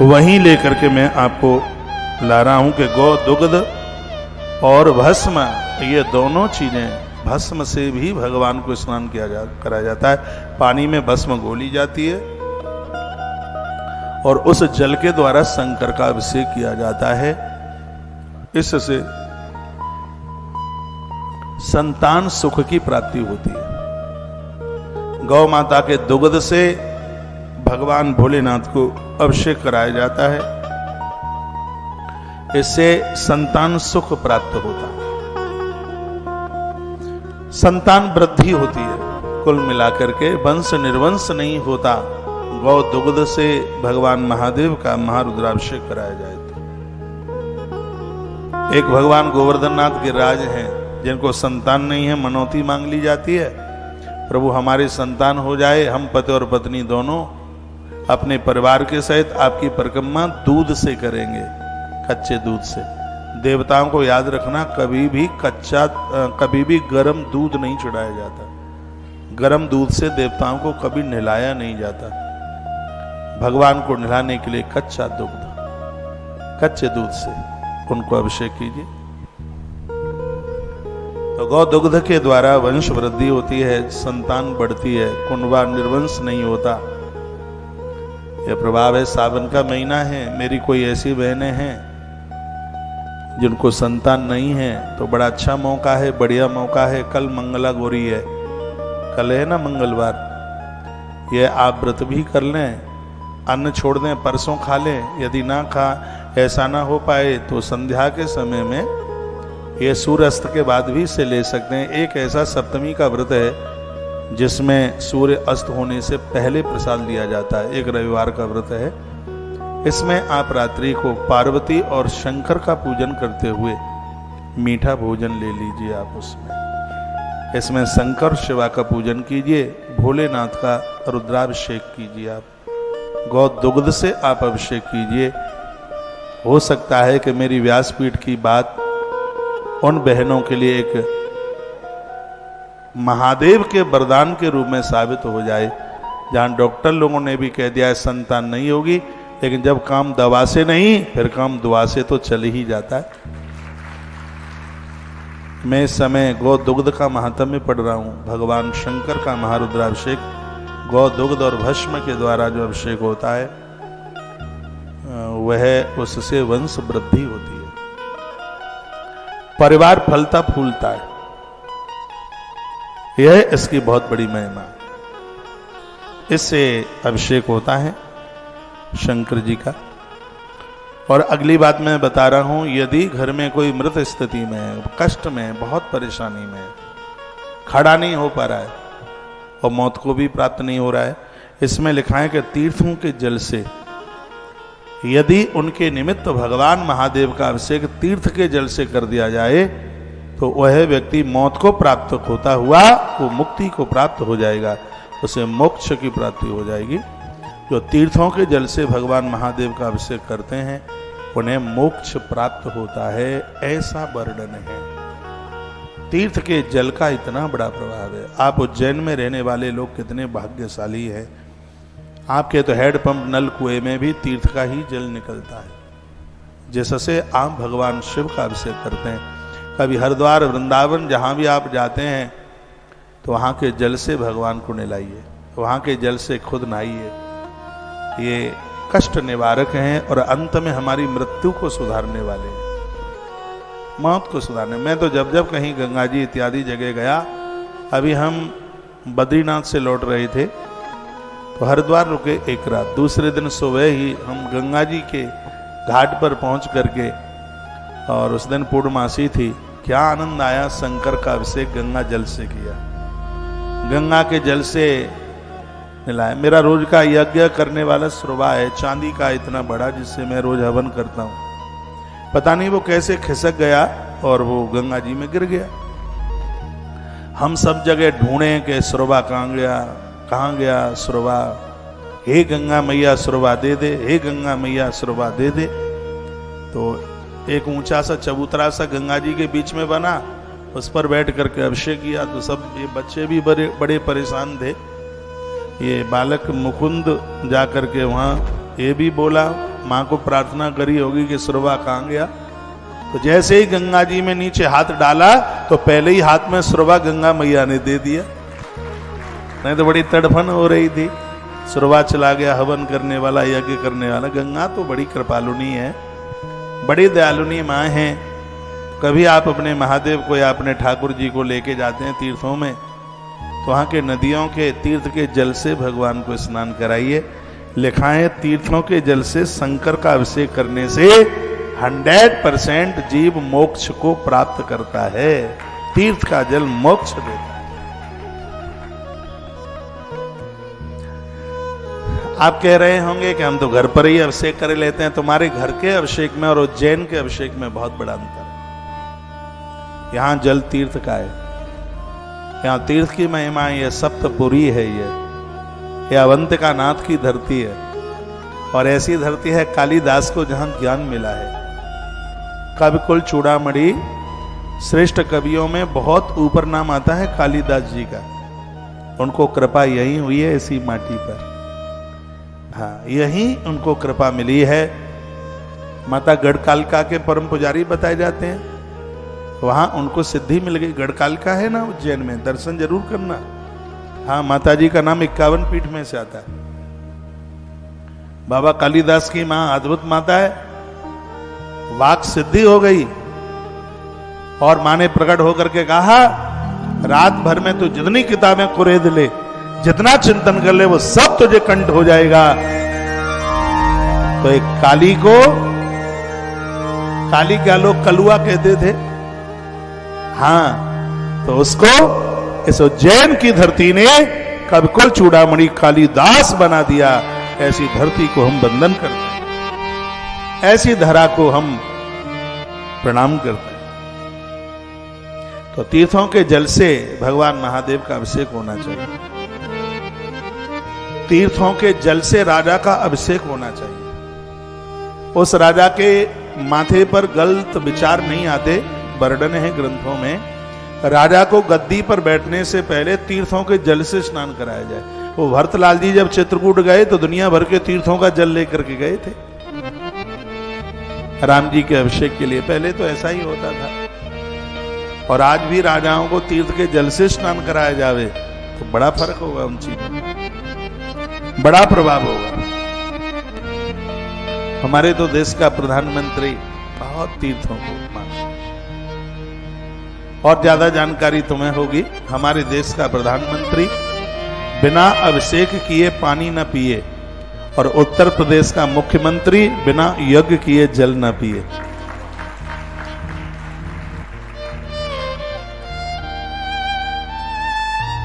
वहीं लेकर के मैं आपको ला रहा हूं कि गौ दुग्ध और भस्म, ये दोनों चीजें, भस्म से भी भगवान को स्नान कराया जाता है। पानी में भस्म घोली जाती है और उस जल के द्वारा शंकर का अभिषेक किया जाता है। इससे संतान सुख की प्राप्ति होती है। गौ माता के दुग्ध से भगवान भोलेनाथ को अभिषेक कराया जाता है, इससे संतान सुख प्राप्त होता है, संतान वृद्धि होती है। कुल मिलाकर के वंश निर्वंश नहीं होता गौ दुग्ध से भगवान महादेव का महारुद्राभिषेक कराया जाए तो। एक भगवान गोवर्धननाथ गिरिराज हैं जिनको संतान नहीं है, मनौती मांग ली जाती है, प्रभु हमारे संतान हो जाए, हम पति और पत्नी दोनों अपने परिवार के सहित आपकी परिक्रमा दूध से करेंगे, कच्चे दूध से। देवताओं को याद रखना, कभी भी गर्म दूध नहीं चढ़ाया जाता, गर्म दूध से देवताओं को कभी नहलाया नहीं जाता। भगवान को नहलाने के लिए कच्चा दुग्ध, कच्चे दूध से उनको अभिषेक कीजिए। तो गौ दुग्ध के द्वारा वंश वृद्धि होती है, संतान बढ़ती है, कुंडवा निर्वंश नहीं होता। यह प्रभाव है। सावन का महीना है, मेरी कोई ऐसी बहनें हैं जिनको संतान नहीं है तो बड़ा अच्छा मौका है, बढ़िया मौका है। कल मंगला गौरी है, कल है ना मंगलवार, यह आप व्रत भी कर लें, अन्न छोड़ दें, परसों खा लें। यदि ना ऐसा ना हो पाए तो संध्या के समय में, यह सूर्यास्त के बाद भी इसे ले सकते हैं। एक ऐसा सप्तमी का व्रत है जिसमें सूर्य अस्त होने से पहले प्रसाद लिया जाता है, एक रविवार का व्रत है। इसमें आप रात्रि को पार्वती और शंकर का पूजन करते हुए मीठा भोजन ले लीजिए। आप इसमें शंकर शिवा का पूजन कीजिए, भोलेनाथ का रुद्राभिषेक कीजिए। आप गौ दुग्ध से आप अभिषेक कीजिए। हो सकता है कि मेरी व्यासपीठ की बात उन बहनों के लिए एक महादेव के वरदान के रूप में साबित हो जाए, जहां डॉक्टर लोगों ने भी कह दिया है संतान नहीं होगी, लेकिन जब काम दवा से नहीं फिर काम दुआ से तो चल ही जाता है। मैं इस समय गौ दुग्ध का महात्म्य पढ़ रहा हूं। भगवान शंकर का महारुद्राभिषेक गौ दुग्ध और भस्म के द्वारा जो अभिषेक होता है वह, उससे वंश वृद्धि होती है, परिवार फलता फूलता है। यह इसकी बहुत बड़ी महिमा। इससे अभिषेक होता है शंकर जी का। और अगली बात मैं बता रहा हूं, यदि घर में कोई मृत स्थिति में है, कष्ट में, बहुत परेशानी में, खड़ा नहीं हो पा रहा है और मौत को भी प्राप्त नहीं हो रहा है, इसमें लिखा है कि तीर्थों के जल से यदि उनके निमित्त भगवान महादेव का अभिषेक तीर्थ के जल से कर दिया जाए तो वह व्यक्ति मौत को प्राप्त होता हुआ वो मुक्ति को प्राप्त हो जाएगा, उसे मोक्ष की प्राप्ति हो जाएगी। जो तीर्थों के जल से भगवान महादेव का अभिषेक करते हैं उन्हें मोक्ष प्राप्त होता है, ऐसा वर्णन है। तीर्थ के जल का इतना बड़ा प्रभाव है। आप उज्जैन में रहने वाले लोग कितने भाग्यशाली हैं। आपके तो हैंडपंप नल कुएं में भी तीर्थ का ही जल निकलता है, जिससे आप भगवान शिव का अभिषेक करते हैं। कभी हरिद्वार, वृंदावन, जहाँ भी आप जाते हैं तो वहाँ के जल से भगवान को नहलाइए, वहाँ के जल से खुद नहाइए। ये कष्ट निवारक हैं और अंत में हमारी मृत्यु को सुधारने वाले हैं, मौत को सुधारने। मैं तो जब जब कहीं गंगा जी इत्यादि जगह गया, अभी हम बद्रीनाथ से लौट रहे थे तो हरिद्वार रुके एक रात, दूसरे दिन सुबह ही हम गंगा जी के घाट पर पहुंच करके, और उस दिन पूर्णमासी थी, क्या आनंद आया। शंकर का अभिषेक गंगा जल से किया, गंगा के जल से मिलाया। मेरा रोज का यज्ञ करने वाला सुरवा है, चांदी का इतना बड़ा, जिससे मैं रोज हवन करता हूँ। पता नहीं वो कैसे खिसक गया और वो गंगा जी में गिर गया। हम सब जगह ढूंढे कि सुरवा कहाँ गया सुरवा, हे गंगा मैया सुरवा दे दे, हे गंगा मैया सुरवा दे दे। तो एक ऊंचा सा चबूतरा सा गंगा जी के बीच में बना, उस पर बैठ करके अभिषेक किया। तो सब ये बच्चे भी बड़े परेशान थे। ये बालक मुकुंद जा करके वहाँ ये भी बोला, माँ को प्रार्थना करी होगी कि सुरवा कहाँ गया, तो जैसे ही गंगा जी में नीचे हाथ डाला तो पहले ही हाथ में सुरवा गंगा मैया ने दे दिया, नहीं तो बड़ी तड़फन हो रही थी। सुरवा चला गया, हवन करने वाला, यज्ञ करने वाला। गंगा तो बड़ी कृपालुनी है, बड़ी दयालुनी माँ है। कभी आप अपने महादेव को या अपने ठाकुर जी को लेके जाते हैं तीर्थों में, तो वहाँ के नदियों के तीर्थ के जल से भगवान को स्नान कराइए। लिखा है तीर्थों के जल से शंकर का अभिषेक करने से 100% जीव मोक्ष को प्राप्त करता है। तीर्थ का जल मोक्ष देता है। आप कह रहे होंगे कि हम तो घर पर ही अभिषेक कर लेते हैं। तुम्हारे घर के अभिषेक में और उज्जैन के अभिषेक में बहुत बड़ा अंतर है। यहां जल तीर्थ का है, यहां तीर्थ की महिमा है। ये सप्तपुरी है, ये अवंतिका नाथ की धरती है। और ऐसी धरती है कालिदास को जहां ज्ञान मिला है। कवि कुल चूड़ामणि श्रेष्ठ कवियों में बहुत ऊपर नाम आता है कालिदास जी का। उनको कृपा यही हुई है इसी माटी पर। हाँ, यही उनको कृपा मिली है। माता गढ़कालिका के परम पुजारी बताए जाते हैं, वहां उनको सिद्धि मिल गई। गढ़कालिका है ना उज्जैन में, दर्शन जरूर करना। हाँ, माता जी का नाम 51 पीठ में से आता है। बाबा कालिदास की मां अद्भुत माता है, वाक सिद्धि हो गई और मां ने प्रकट होकर के कहा, रात भर में तो जितनी किताबें कुरेद ले, जितना चिंतन कर ले, वो सब तुझे कंठ हो जाएगा। तो एक काली को, काली क्या लोग कलुआ कहते थे, हाँ, तो उसको इस उज्जैन की धरती ने कविकुल चूड़ामणि कालिदास बना दिया। ऐसी धरती को हम वंदन करते हैं, ऐसी धरा को हम प्रणाम करते हैं। तो तीर्थों के जल से भगवान महादेव का अभिषेक होना चाहिए। तीर्थों के जल से राजा का अभिषेक होना चाहिए। उस राजा के माथे पर गलत विचार नहीं आते। वर्णन है ग्रंथों में, राजा को गद्दी पर बैठने से पहले तीर्थों के जल से स्नान कराया जाए। वो भरतलाल जी जब चित्रकूट गए तो दुनिया भर के तीर्थों का जल लेकर के गए थे राम जी के अभिषेक के लिए। पहले तो ऐसा ही होता था। और आज भी राजाओं को तीर्थ के जल से स्नान कराया जावे तो बड़ा फर्क होगा, उन चीजों में बड़ा प्रभाव होगा। हमारे तो देश का प्रधानमंत्री बहुत तीर्थों को मानता। और ज्यादा जानकारी तुम्हें होगी, हमारे देश का प्रधानमंत्री बिना अभिषेक किए पानी न पिए, और उत्तर प्रदेश का मुख्यमंत्री बिना यज्ञ किए जल न पिए।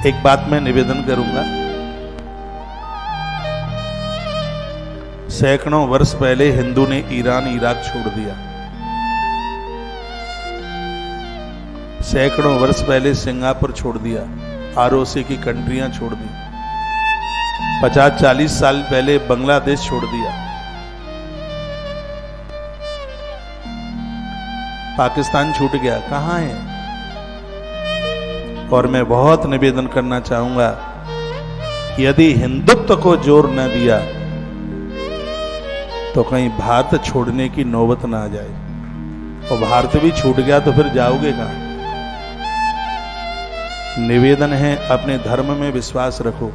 एक बात मैं निवेदन करूंगा, सैकड़ों वर्ष पहले हिंदू ने ईरान इराक छोड़ दिया। सैकड़ों वर्ष पहले सिंगापुर छोड़ दिया, आरओसी की कंट्रियां छोड़ दी। 50-40 साल पहले बांग्लादेश छोड़ दिया। पाकिस्तान छूट गया, कहां है? और मैं बहुत निवेदन करना चाहूंगा, यदि हिंदुत्व को जोर न दिया तो कहीं भारत छोड़ने की नौबत ना आ जाए। और भारत भी छूट गया तो फिर जाओगे कहां? निवेदन है, अपने धर्म में विश्वास रखो।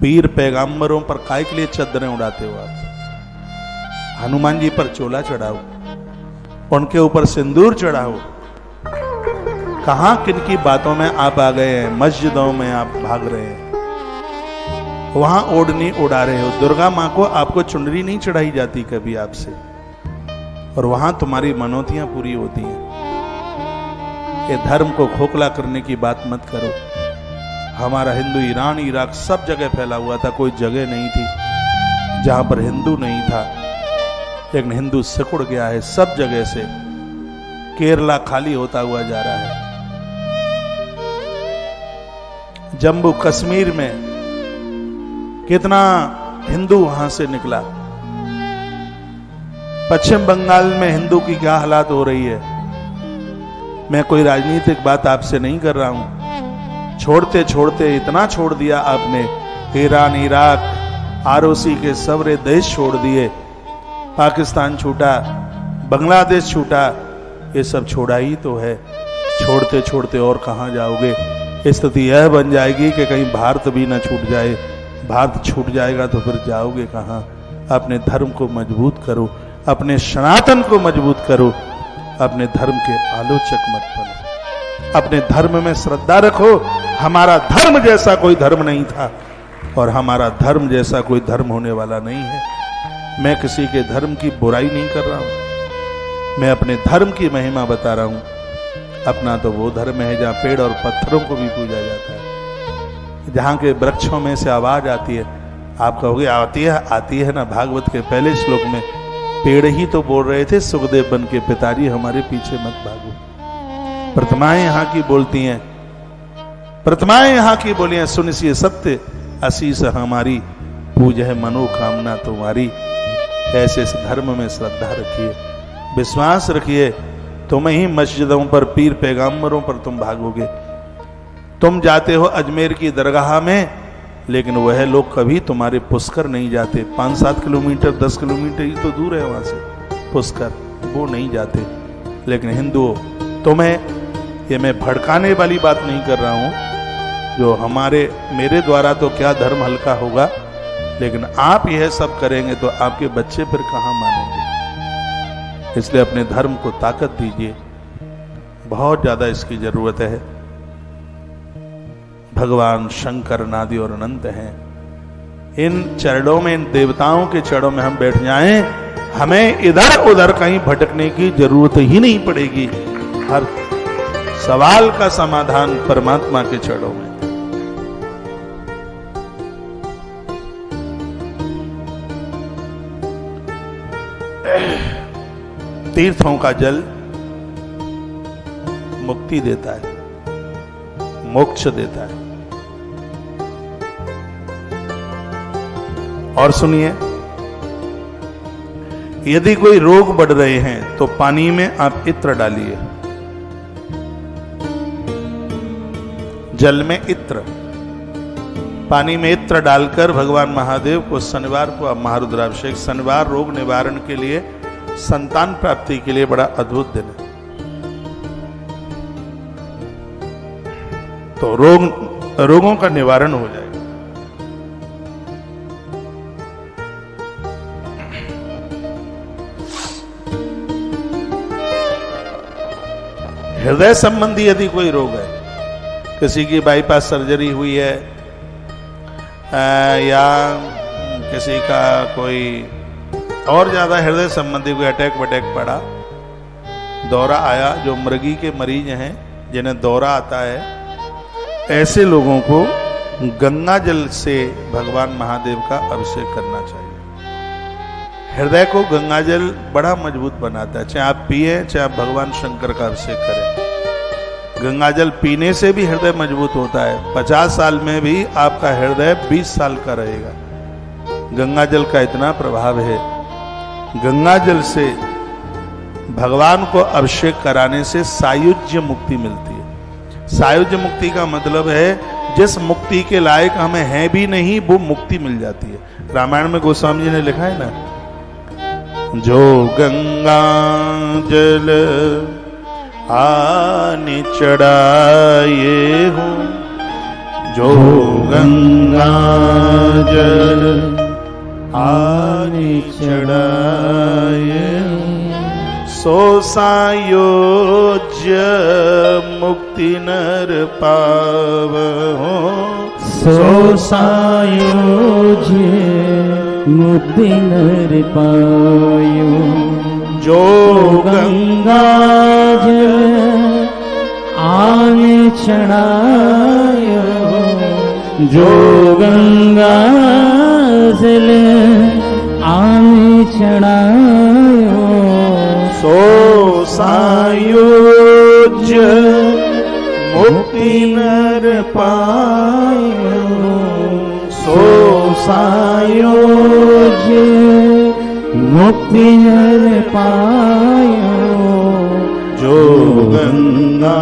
पीर पैगंबरों पर काय के लिए चद्दरें उड़ाते हो आप? हनुमान जी पर चोला चढ़ाओ, उनके ऊपर सिंदूर चढ़ाओ। कहां किनकी बातों में आप आ गए हैं? मस्जिदों में आप भाग रहे हैं, वहां ओढ़नी उड़ा रहे हो। दुर्गा मां को आपको चुनरी नहीं चढ़ाई जाती कभी आपसे, और वहां तुम्हारी मनौतियां पूरी होती हैं। ये धर्म को खोखला करने की बात मत करो। हमारा हिंदू ईरान इराक सब जगह फैला हुआ था, कोई जगह नहीं थी जहां पर हिंदू नहीं था। लेकिन हिंदू सिकुड़ गया है सब जगह से। केरला खाली होता हुआ जा रहा है। जम्मू कश्मीर में कितना हिंदू वहां से निकला। पश्चिम बंगाल में हिंदू की क्या हालात हो रही है। मैं कोई राजनीतिक बात आपसे नहीं कर रहा हूं। छोड़ते छोड़ते इतना छोड़ दिया आपने, ईरान इराक आरओसी के सवरे देश छोड़ दिए। पाकिस्तान छूटा, बांग्लादेश छूटा, ये सब छोड़ा ही तो है। छोड़ते छोड़ते और कहाँ जाओगे? स्थिति यह बन जाएगी कि कहीं भारत भी ना छूट जाए। भारत छूट जाएगा तो फिर जाओगे कहाँ? अपने धर्म को मजबूत करो, अपने सनातन को मजबूत करो, अपने धर्म के आलोचक मत बनो, अपने धर्म में श्रद्धा रखो। हमारा धर्म जैसा कोई धर्म नहीं था और हमारा धर्म जैसा कोई धर्म होने वाला नहीं है। मैं किसी के धर्म की बुराई नहीं कर रहा हूं, मैं अपने धर्म की महिमा बता रहा हूं। अपना तो वो धर्म है जहां पेड़ और पत्थरों को भी पूजा जाता है, जहां के वृक्षों में से आवाज आती है। आप कहोगे आती है ना। भागवत के पहले श्लोक में पेड़ ही तो बोल रहे थे, सुखदेव बन के पिताजी हमारे पीछे मत भागो। प्रतिमाएं यहाँ की बोलती हैं, प्रतिमाएं यहाँ की बोलियां, सुनिए सत्य आशीष हमारी, पूजह मनोकामना तुम्हारी। ऐसे इस धर्म में श्रद्धा रखिए, विश्वास रखिए। तुम ही मस्जिदों पर, पीर पैगंबरों पर तुम भागोगे। तुम जाते हो अजमेर की दरगाह में, लेकिन वह लोग कभी तुम्हारे पुष्कर नहीं जाते। 5-7 किलोमीटर 10 किलोमीटर ही तो दूर है वहां से पुष्कर, वो नहीं जाते। लेकिन हिंदुओं, तुम्हें ये मैं भड़काने वाली बात नहीं कर रहा हूं। जो मेरे द्वारा तो क्या धर्म हल्का होगा, लेकिन आप यह सब करेंगे तो आपके बच्चे फिर कहां मानेंगे? इसलिए अपने धर्म को ताकत दीजिए, बहुत ज्यादा इसकी जरूरत है। भगवान शंकर नादि और अनंत हैं। इन चरणों में, इन देवताओं के चरणों में हम बैठ जाएं, हमें इधर उधर कहीं भटकने की जरूरत ही नहीं पड़ेगी। हर सवाल का समाधान परमात्मा के चरणों में। तीर्थों का जल मुक्ति देता है, मोक्ष देता है। और सुनिए, यदि कोई रोग बढ़ रहे हैं तो पानी में आप इत्र डालिए, जल में इत्र, पानी में इत्र डालकर भगवान महादेव को शनिवार को आप महारुद्राभिषेक। शनिवार रोग निवारण के लिए, संतान प्राप्ति के लिए बड़ा अद्भुत दिन है। तो रोगों का निवारण हो जाएगा। हृदय संबंधी यदि कोई रोग है, किसी की बाईपास सर्जरी हुई है, या किसी का कोई और ज्यादा हृदय संबंधी कोई अटैक वटैक पड़ा, दौरा आया, जो मृगी के मरीज हैं जिन्हें दौरा आता है, ऐसे लोगों को गंगा जल से भगवान महादेव का अभिषेक करना चाहिए। हृदय को गंगा जल बड़ा मजबूत बनाता है। चाहे आप पिए, चाहे आप भगवान शंकर का अभिषेक करें, गंगा जल पीने से भी हृदय मजबूत होता है। 50 साल में भी आपका हृदय 20 साल का रहेगा। गंगा जल का इतना प्रभाव है। गंगा जल से भगवान को अभिषेक कराने से सायुज्य मुक्ति मिलती है। सायुज्य मुक्ति का मतलब है जिस मुक्ति के लायक हमें है भी नहीं, वो मुक्ति मिल जाती है। रामायण में गोस्वामी जी ने लिखा है ना, जो गंगा जल आने चढ़ाए हो, जो गंगा जल आने चढ़ाए, सो सायोज्य मुक्ति नर पावो, सो सायोज्य मुक्ति नर पायो, जो गंगा जल आने चढ़ायो, जो गंगा जल आने चढ़ायो, सो सायोज्य मुक्ति नर पायो, सो सायोज्य मुक्ति नर पायो, जो गंगा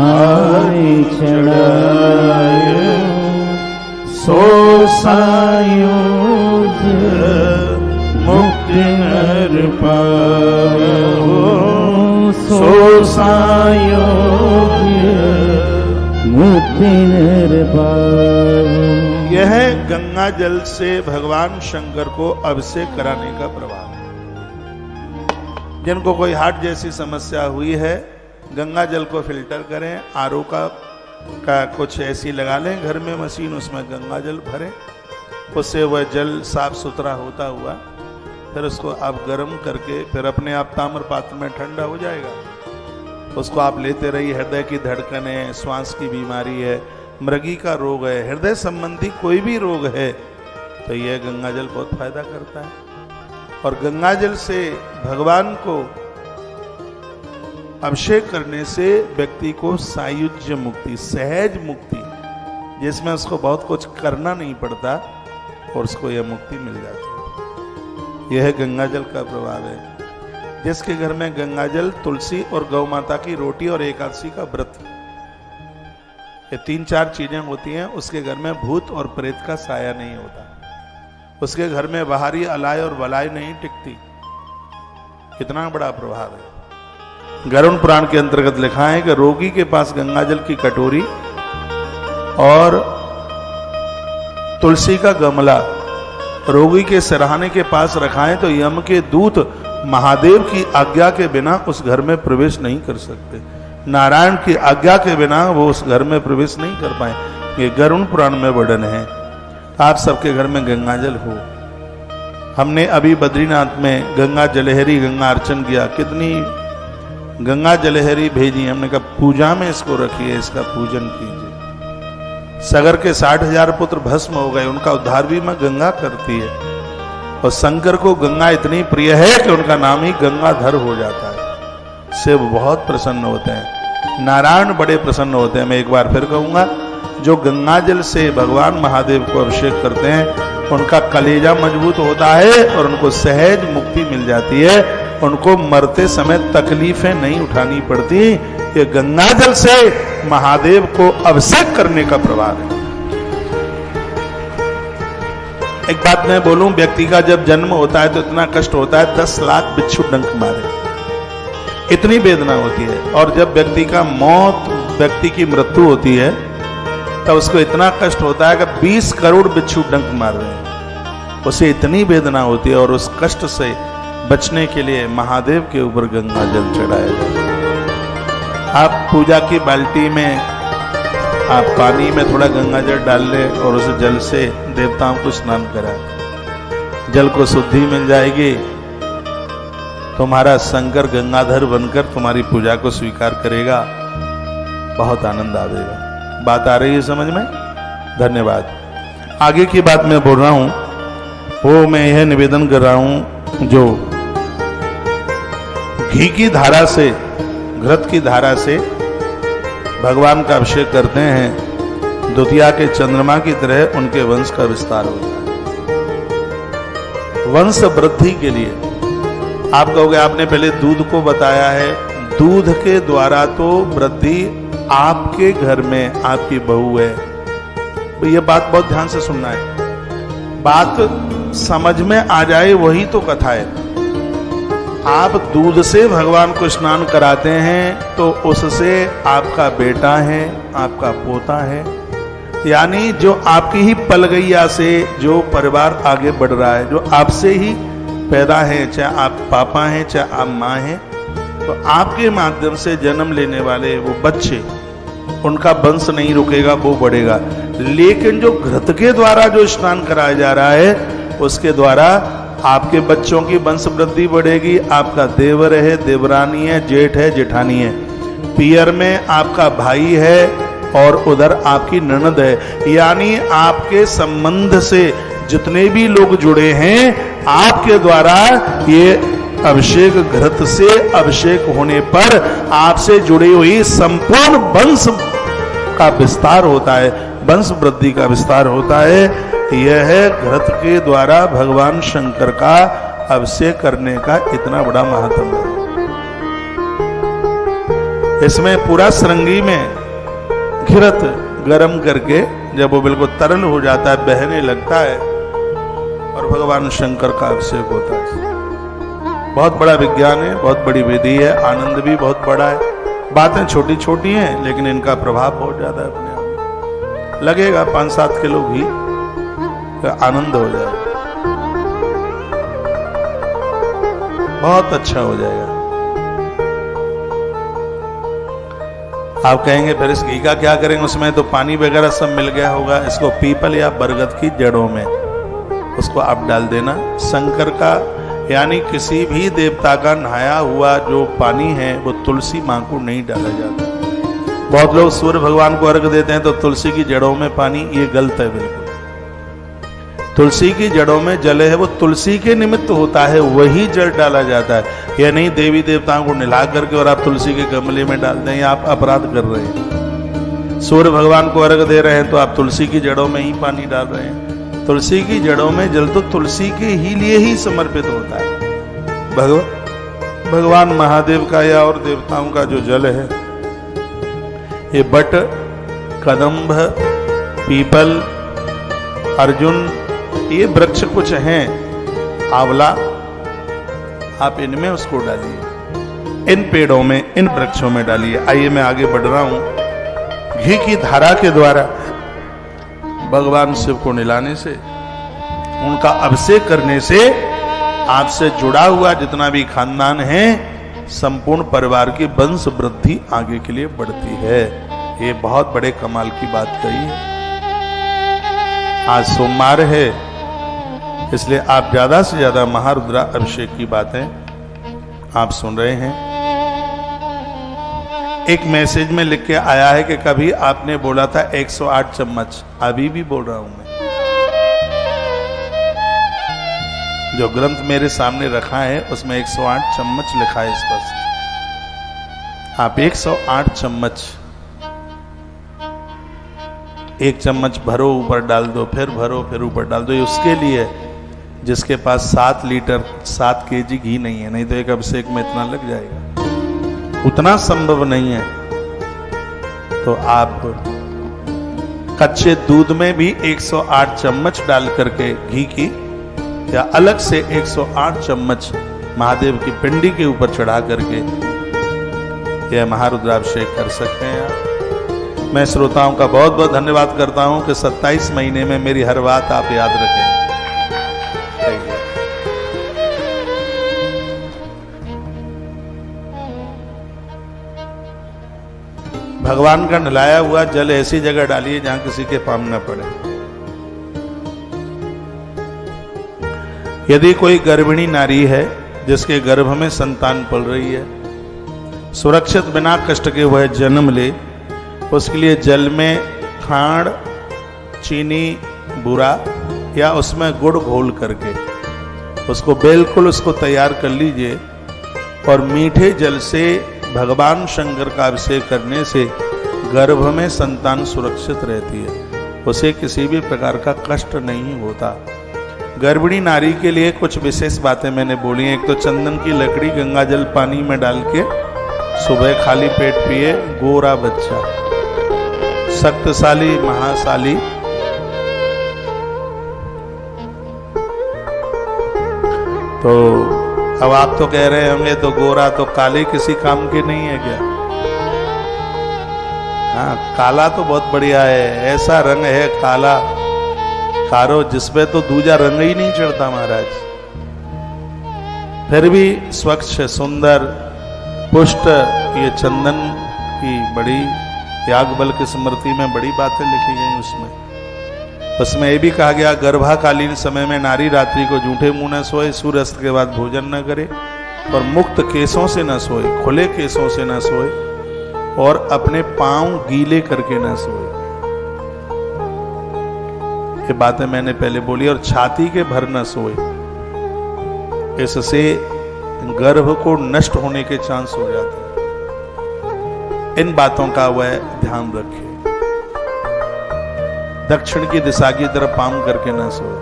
आने चढ़ायो, सो सायुध मुक्ति नर पावो, सो सायुध मुक्ति नर पावो। यह गंगा जल से भगवान शंकर को अभिषेक कराने का प्रभाव है। जिनको कोई हार्ट जैसी समस्या हुई है, गंगा जल को फिल्टर करें, आरओ का कुछ ऐसी लगा लें घर में मशीन, उसमें गंगा जल भरें, उससे वह जल साफ सुथरा होता हुआ फिर उसको आप गर्म करके फिर अपने आप ताम्र पात्र में ठंडा हो जाएगा। उसको आप लेते रहिए। हृदय की धड़कन है, श्वास की बीमारी है, मृगी का रोग है, हृदय संबंधी कोई भी रोग है, तो यह गंगा जल बहुत फायदा करता है। और गंगा जल से भगवान को अभिषेक करने से व्यक्ति को सायुज्य मुक्ति, सहज मुक्ति, जिसमें उसको बहुत कुछ करना नहीं पड़ता और उसको यह मुक्ति मिल जाती है। यह गंगा जल का प्रभाव है। जिसके घर में गंगा जल, तुलसी और गौ माता की रोटी और एकादशी का व्रत, ये 3-4 चीजें होती हैं, उसके घर में भूत और प्रेत का साया नहीं होता। उसके घर में बाहरी अलाय और वलाय नहीं टिकती। कितना बड़ा प्रभाव है। गरुड़ पुराण के अंतर्गत लिखा है कि रोगी के पास गंगा जल की कटोरी और तुलसी का गमला रोगी के सिरहाने के पास रखाएं तो यम के दूत महादेव की आज्ञा के बिना उस घर में प्रवेश नहीं कर सकते। नारायण की आज्ञा के बिना वो उस घर में प्रवेश नहीं कर पाए। ये गरुड़ पुराण में वर्णन है। आप सबके घर में गंगा जल हो। हमने अभी बद्रीनाथ में गंगा जलहरी गंगा अर्चन किया, कितनी गंगा जलहरी भेजी। हमने कहा पूजा में इसको रखिए, इसका पूजन कीजिए। सगर के 60,000 पुत्र भस्म हो गए, उनका उद्धार भी मां गंगा करती है। और शंकर को गंगा इतनी प्रिय है कि उनका नाम ही गंगाधर हो जाता है। शिव बहुत प्रसन्न होते हैं, नारायण बड़े प्रसन्न होते हैं। मैं एक बार फिर कहूंगा, जो गंगा जल से भगवान महादेव को अभिषेक करते हैं उनका कलेजा मजबूत होता है और उनको सहज मुक्ति मिल जाती है। उनको मरते समय तकलीफें नहीं उठानी पड़ती। ये गंगा जल से महादेव को अभिषेक करने का प्रभाव है। एक बात मैं बोलूं, व्यक्ति का जब जन्म होता है तो इतना कष्ट होता है, 10 लाख बिच्छू डंक मारे, इतनी वेदना होती है। और जब व्यक्ति का मौत, व्यक्ति की मृत्यु होती है, तब उसको इतना कष्ट होता है कि 20 करोड़ बिच्छू डंक मार रहे हैं। उसे इतनी वेदना होती है और उस कष्ट से बचने के लिए महादेव के ऊपर गंगा जल चढ़ाया जाए। आप पूजा की बाल्टी में आप पानी में थोड़ा गंगा जल डाल लें और उस जल से देवताओं को स्नान कराएं, जल को शुद्धि मिल जाएगी। तुम्हारा शंकर गंगाधर बनकर तुम्हारी पूजा को स्वीकार करेगा, बहुत आनंद आएगा। बात आ रही है समझ में? धन्यवाद। आगे की बात मैं बोल रहा हूं वो मैं यह निवेदन कर रहा हूं, जो घी की धारा से, घृत की धारा से भगवान का अभिषेक करते हैं, द्वितीया के चंद्रमा की तरह उनके वंश का विस्तार होता है। वंश वृद्धि के लिए आप कहोगे आपने पहले दूध को बताया है, दूध के द्वारा तो वृद्धि आपके घर में आपकी बहू है। तो ये बात बहुत ध्यान से सुनना है, बात समझ में आ जाए वही तो कथा है। आप दूध से भगवान को स्नान कराते हैं तो उससे आपका बेटा है, आपका पोता है, यानी जो आपकी ही पलगैया से जो परिवार आगे बढ़ रहा है, जो आपसे ही पैदा है, चाहे आप पापा हैं चाहे आप माँ हैं, तो आपके माध्यम से जन्म लेने वाले वो बच्चे, उनका वंश नहीं रुकेगा, वो बढ़ेगा। लेकिन जो घृत के द्वारा जो स्नान कराया जा रहा है उसके द्वारा आपके बच्चों की वंश वृद्धि बढ़ेगी। आपका देवर है, देवरानी है, जेठ है, जेठानी है, पियर में आपका भाई है और उधर आपकी ननद है, यानी आपके संबंध से जितने भी लोग जुड़े हैं आपके द्वारा ये अभिषेक, घृत से अभिषेक होने पर आपसे जुड़ी हुई संपूर्ण वंश का विस्तार होता है, वंश वृद्धि का विस्तार होता है। यह है घृत के द्वारा भगवान शंकर का अभिषेक करने का इतना बड़ा महत्व है। इसमें पूरा श्रृंगी में घृत गरम करके जब वो बिल्कुल तरल हो जाता है, बहने लगता है, और भगवान शंकर का अभिषेक होता है। बहुत बड़ा विज्ञान है, बहुत बड़ी विधि है, आनंद भी बहुत बड़ा है। बातें छोटी छोटी हैं लेकिन इनका प्रभाव बहुत ज्यादा है। अपने आप लगेगा 5-7 किलो घी का आनंद हो जाएगा, बहुत अच्छा हो जाएगा। आप कहेंगे फिर इस घी का क्या करेंगे, उसमें तो पानी वगैरह सब मिल गया होगा। इसको पीपल या बरगद की जड़ों में उसको आप डाल देना। शंकर का यानी किसी भी देवता का नहाया हुआ जो पानी है वो तुलसी मां को नहीं डाला जाता। बहुत लोग सूर्य भगवान को अर्घ देते हैं तो तुलसी की जड़ों में पानी, ये गलत है बिल्कुल। तुलसी की जड़ों में जल है वो तुलसी के निमित्त होता है, वही जल डाला जाता है। यह नहीं देवी देवताओं को निला करके और आप तुलसी के गमले में डाल दें, आप अपराध कर रहे हैं। सूर्य भगवान को अर्घ दे रहे हैं तो आप तुलसी की जड़ों में ही पानी डाल रहे हैं। तुलसी की जड़ों में जल तो तुलसी के ही लिए ही समर्पित होता है। भगवान महादेव का या और देवताओं का जो जल है, ये बट, कदम्ब, पीपल, अर्जुन, ये वृक्ष कुछ हैं, आंवला, आप इनमें उसको डालिए, इन पेड़ों में, इन वृक्षों में डालिए। आइए मैं आगे बढ़ रहा हूं। घी की धारा के द्वारा भगवान शिव को निलाने से, उनका अभिषेक करने से आपसे जुड़ा हुआ जितना भी खानदान है, संपूर्ण परिवार की वंश वृद्धि आगे के लिए बढ़ती है। ये बहुत बड़े कमाल की बात कही है। आज सोमवार है, इसलिए आप ज्यादा से ज्यादा महारुद्रा अभिषेक की बातें आप सुन रहे हैं। एक मैसेज में लिख के आया है कि कभी आपने बोला था 108 चम्मच, अभी भी बोल रहा हूं मैं। जो ग्रंथ मेरे सामने रखा है उसमें 108 चम्मच लिखा है स्पष्ट। आप 108 चम्मच, एक चम्मच भरो, ऊपर डाल दो, फिर भरो, फिर ऊपर डाल दो। ये उसके लिए जिसके पास 7 लीटर 7 केजी घी नहीं है, नहीं तो एक अभिषेक में इतना लग जाएगा, उतना संभव नहीं है। तो आप कच्चे दूध में भी 108 चम्मच डाल करके घी की, या अलग से 108 चम्मच महादेव की पिंडी के ऊपर चढ़ा करके यह महारुद्राभिषेक कर सकते हैं आप। मैं श्रोताओं का बहुत बहुत धन्यवाद करता हूं कि 27 महीने में मेरी हर बात आप याद रखें। भगवान का नलाया हुआ जल ऐसी जगह डालिए जहां किसी के पाम न पड़े। यदि कोई गर्भिणी नारी है जिसके गर्भ में संतान पल रही है, सुरक्षित बिना कष्ट के वह जन्म ले, उसके लिए जल में खांड, चीनी, बूरा या उसमें गुड़ घोल करके उसको बिल्कुल उसको तैयार कर लीजिए, और मीठे जल से भगवान शंकर का अभिषेक करने से गर्भ में संतान सुरक्षित रहती है, उसे किसी भी प्रकार का कष्ट नहीं होता। गर्भिणी नारी के लिए कुछ विशेष बातें मैंने बोली हैं। एक तो चंदन की लकड़ी गंगा जल पानी में डाल के सुबह खाली पेट पिए, गोरा बच्चा, शक्तिशाली, महाशाली। तो अब आप तो कह रहे होंगे तो गोरा तो काले किसी काम के नहीं है क्या? हाँ, काला तो बहुत बढ़िया है, ऐसा रंग है काला कारो जिसपे तो दूजा रंग ही नहीं चढ़ता महाराज। फिर भी स्वच्छ, सुंदर, पुष्ट, ये चंदन की बड़ी त्याग बल की स्मृति में बड़ी बातें लिखी गई उसमें ये भी कहा गया, गर्भाकालीन समय में नारी रात्रि को जूठे मुंह न सोए, सूर्यास्त के बाद भोजन न करे, और मुक्त केसों से न सोए, खुले केसों से न सोए, और अपने पांव गीले करके न सोए। ये बातें मैंने पहले बोली। और छाती के भर न सोए, इससे गर्भ को नष्ट होने के चांस हो जाते हैं। इन बातों का वह ध्यान रखे। दक्षिण की दिशा की तरफ पाम करके न सोए,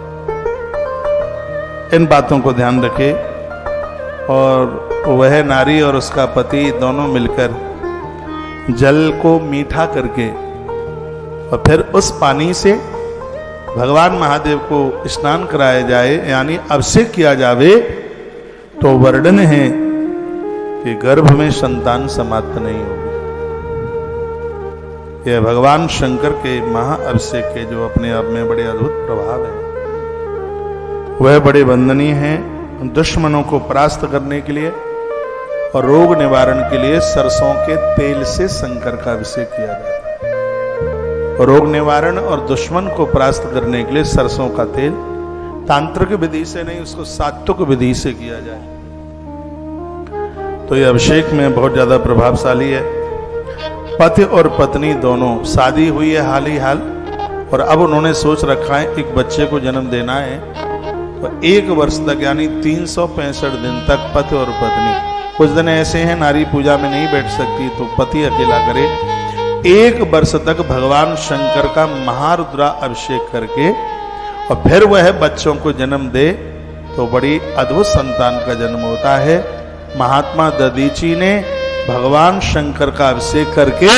इन बातों को ध्यान रखे। और वह नारी और उसका पति दोनों मिलकर जल को मीठा करके और फिर उस पानी से भगवान महादेव को स्नान कराया जाए, यानी अभिषेक किया जावे, तो वर्णन है कि गर्भ में संतान समाप्त नहीं होगी। यह भगवान शंकर के महाअभिषेक के जो अपने आप में बड़े अद्भुत प्रभाव है, वह बड़े वंदनीय हैं। दुश्मनों को परास्त करने के लिए और रोग निवारण के लिए सरसों के तेल से शंकर का अभिषेक किया जाता है। रोग निवारण और दुश्मन को परास्त करने के लिए सरसों का तेल तांत्रिक विधि से नहीं, उसको सात्विक विधि से किया जाए, तो यह अभिषेक में बहुत ज्यादा प्रभावशाली है। पति और पत्नी दोनों, शादी हुई है हाल ही हाल, और अब उन्होंने सोच रखा है एक बच्चे को जन्म देना है, तो 1 वर्ष तक यानी 365 दिन तक पति और पत्नी, कुछ दिन ऐसे हैं नारी पूजा में नहीं बैठ सकती तो पति अकेला करे, 1 वर्ष तक भगवान शंकर का महारुद्रा अभिषेक करके और फिर वह बच्चों को जन्म दे तो बड़ी अद्भुत संतान का जन्म होता है। महात्मा दधीची ने भगवान शंकर का अभिषेक करके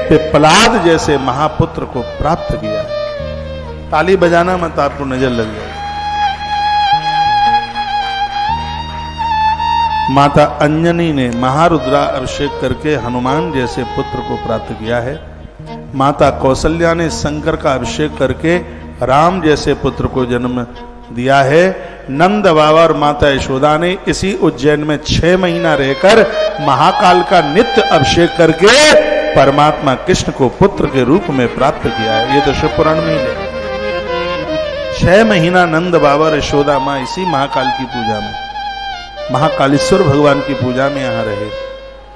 पिप्पलाद जैसे महापुत्र को प्राप्त किया। ताली बजाना मत, आपको नजर लग जाए। माता अंजनी ने महारुद्रा अभिषेक करके हनुमान जैसे पुत्र को प्राप्त किया है। माता कौशल्या ने शंकर का अभिषेक करके राम जैसे पुत्र को जन्म दिया है। नंद बाबा और माता यशोदा ने इसी उज्जैन में 6 महीना रहकर महाकाल का नित्य अभिषेक करके परमात्मा कृष्ण को पुत्र के रूप में प्राप्त किया है। ये तो शिव पुराण में ही 6 महीना नंद बाबा और यशोदा माँ इसी महाकाल की पूजा में, महाकालेश्वर भगवान की पूजा में यहाँ रहे।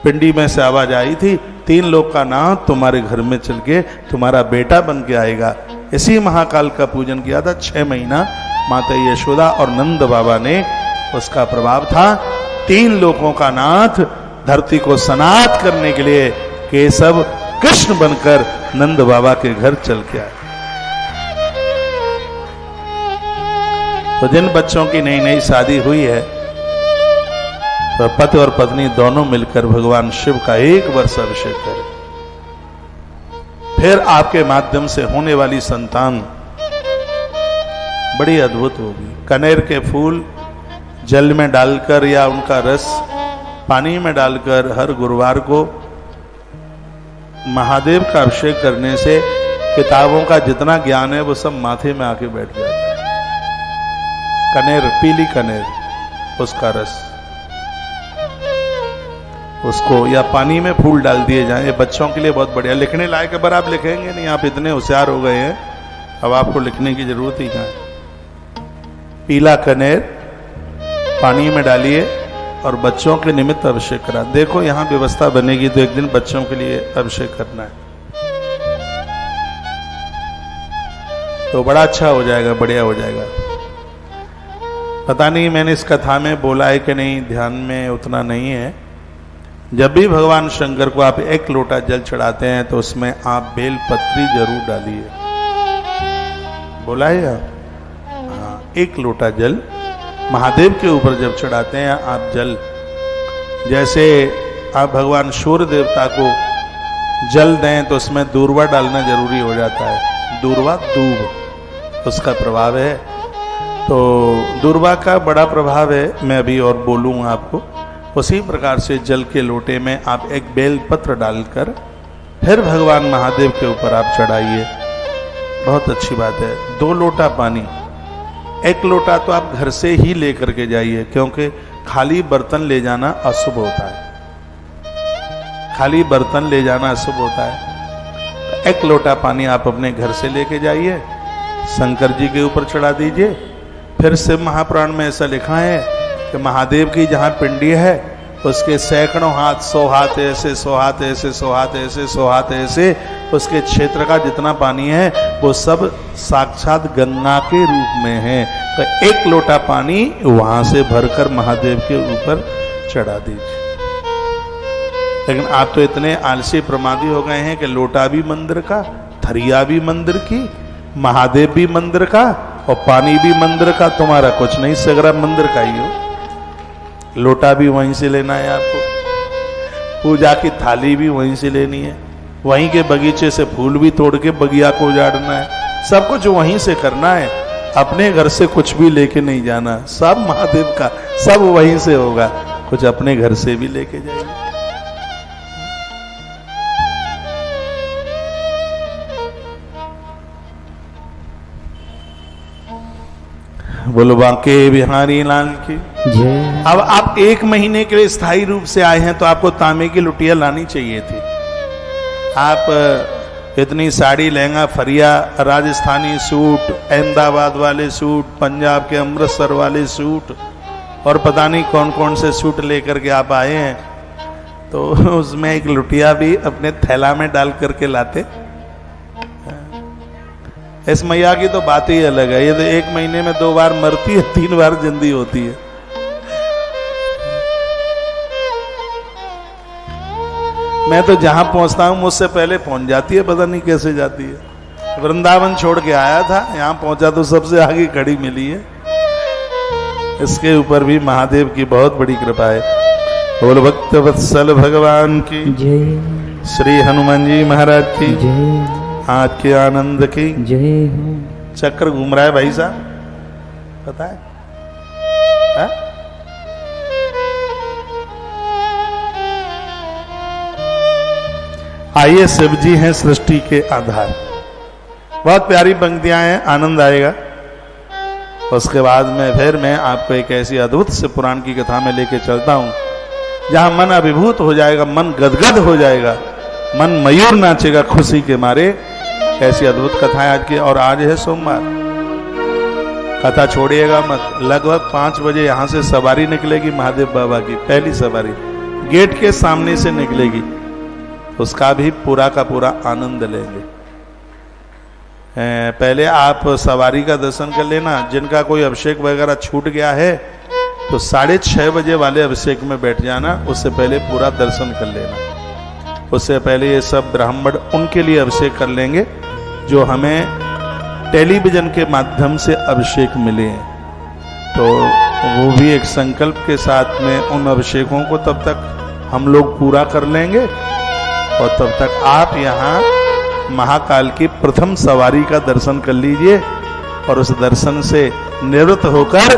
पिंडी में से आवाज आई थी, 3 लोग का नाथ तुम्हारे घर में चल के तुम्हारा बेटा बन के आएगा। इसी महाकाल का पूजन किया था 6 महीना माता यशोदा और नंद बाबा ने, उसका प्रभाव था। 3 लोगों का नाथ धरती को सनात करने के लिए केशव कृष्ण बनकर नंद बाबा के घर चल के आए। तो जिन बच्चों की नई नई शादी हुई है, तो पति और पत्नी दोनों मिलकर भगवान शिव का 1 वर्ष अभिषेक करें, फिर आपके माध्यम से होने वाली संतान बड़ी अद्भुत होगी। कनेर के फूल जल में डालकर या उनका रस पानी में डालकर हर गुरुवार को महादेव का अभिषेक करने से किताबों का जितना ज्ञान है वो सब माथे में आके बैठ जाता है। कनेर, पीली कनेर, उसका रस, उसको या पानी में फूल डाल दिए जाएं, ये बच्चों के लिए बहुत बढ़िया। लिखने लायक है, पर आप लिखेंगे नहीं, आप इतने होशियार हो गए हैं, अब आपको लिखने की जरूरत ही कहाँ है। पीला कनेर पानी में डालिए और बच्चों के निमित्त अभिषेक करा। देखो यहाँ व्यवस्था बनेगी तो एक दिन बच्चों के लिए अभिषेक करना है, तो बड़ा अच्छा हो जाएगा, बढ़िया हो जाएगा। पता नहीं मैंने इस कथा में बोला है कि नहीं, ध्यान में उतना नहीं है। जब भी भगवान शंकर को आप 1 लोटा जल चढ़ाते हैं तो उसमें आप बेल पत्री जरूर डालिए। बोला है या? हाँ, 1 लोटा जल महादेव के ऊपर जब चढ़ाते हैं आप जल, जैसे आप भगवान सूर्य देवता को जल दें तो उसमें दूर्वा डालना जरूरी हो जाता है। दूर्वा, दूब, उसका प्रभाव है। तो दूर्वा का बड़ा प्रभाव है, मैं अभी और बोलूँगा आपको। उसी प्रकार से जल के लोटे में आप 1 बेल पत्र डालकर फिर भगवान महादेव के ऊपर आप चढ़ाइए, बहुत अच्छी बात है। 2 लोटा पानी, 1 लोटा तो आप घर से ही लेकर के जाइए, क्योंकि खाली बर्तन ले जाना अशुभ होता है। खाली बर्तन ले जाना अशुभ होता है। 1 लोटा पानी आप अपने घर से लेके जाइए, शंकर जी के ऊपर चढ़ा दीजिए। फिर शिव महापुराण में ऐसा लिखा है कि महादेव की जहाँ पिंडी है उसके सैकड़ों हाथ, 100 हाथ ऐसे, 100 हाथ ऐसे, 100 हाथ ऐसे, 100 हाथ ऐसे, उसके क्षेत्र का जितना पानी है वो सब साक्षात गंगा के रूप में है। तो 1 लोटा पानी वहां से भरकर महादेव के ऊपर चढ़ा दीजिए। लेकिन आप तो इतने आलसी प्रमादी हो गए हैं कि लोटा भी मंदिर का, थरिया भी मंदिर की, महादेव भी मंदिर का और पानी भी मंदिर का। तुम्हारा कुछ नहीं, सगरा मंदिर का ही हो। लोटा भी वहीं से लेना है आपको, पूजा की थाली भी वहीं से लेनी है, वहीं के बगीचे से फूल भी तोड़ के बगिया को उजाड़ना है, सब कुछ वहीं से करना है। अपने घर से कुछ भी लेके नहीं जाना, सब महादेव का, सब वहीं से होगा। कुछ अपने घर से भी लेके जाएंगे। बोलो बांके बिहारी लाल की जय। अब आप 1 महीने के लिए स्थायी रूप से आए हैं तो आपको तांबे की लुटिया लानी चाहिए थी। आप इतनी साड़ी, लहंगा, फरिया, राजस्थानी सूट, अहमदाबाद वाले सूट, पंजाब के अमृतसर वाले सूट और पता नहीं कौन कौन से सूट लेकर के आप आए हैं, तो उसमें एक लुटिया भी अपने थैला में डाल करके लाते। इस मैया की तो बात ही अलग है। ये तो 1 महीने में 2 बार मरती है, 3 बार जिंदी होती है। मैं तो जहां पहुंचता हूं मुझसे पहले पहुंच जाती है, पता नहीं कैसे जाती है। वृंदावन छोड़ के आया था, यहां पहुंचा तो सबसे आगे खड़ी मिली है। इसके ऊपर भी महादेव की बहुत बड़ी कृपा है। बोल भक्त वत्सल भगवान की जय। श्री हनुमान जी महाराज की जय। आज के आनंद की जय हो। चक्कर घूम रहा है भाई साहब, पता है, हा? आइए, शिव जी हैं सृष्टि के आधार। बहुत प्यारी पंक्तियां हैं, आनंद आएगा। उसके बाद में फिर मैं आपको एक ऐसी अद्भुत से पुराण की कथा में लेके चलता हूं जहां मन अभिभूत हो जाएगा, मन गदगद हो जाएगा, मन मयूर नाचेगा खुशी के मारे। ऐसी अद्भुत कथाएं आज की। और आज है सोमवार, कथा छोड़िएगा मत। लगभग 5 बजे यहां से सवारी निकलेगी महादेव बाबा की, पहली सवारी गेट के सामने से निकलेगी। उसका भी पूरा का पूरा आनंद लेंगे। पहले आप सवारी का दर्शन कर लेना। जिनका कोई अभिषेक वगैरह छूट गया है तो 6:30 बजे वाले अभिषेक में बैठ जाना, उससे पहले पूरा दर्शन कर लेना। उससे पहले ये सब ब्राह्मण उनके लिए अभिषेक कर लेंगे जो हमें टेलीविजन के माध्यम से अभिषेक मिले हैं। तो वो भी एक संकल्प के साथ में उन अभिषेकों को तब तक हम लोग पूरा कर लेंगे और तब तक आप यहाँ महाकाल की प्रथम सवारी का दर्शन कर लीजिए और उस दर्शन से निवृत्त होकर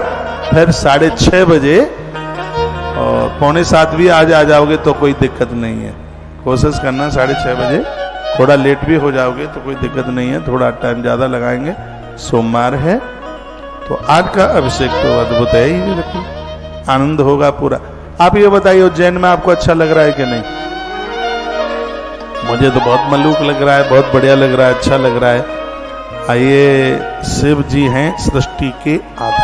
फिर 6:30 बजे और 6:45 भी आज आ जाओगे तो कोई दिक्कत नहीं है। कोशिश करना 6:30 बजे, थोड़ा लेट भी हो जाओगे तो कोई दिक्कत नहीं है, थोड़ा टाइम ज़्यादा लगाएंगे। सोमवार है तो आज का अभिषेक तो अद्भुत है ही, देखो आनंद होगा पूरा। आप ये बताइए उज्जैन में आपको अच्छा लग रहा है कि नहीं? मुझे तो बहुत मलूक लग रहा है, बहुत बढ़िया लग रहा है, अच्छा लग रहा है। आइए, शिव जी हैं सृष्टि के आधार।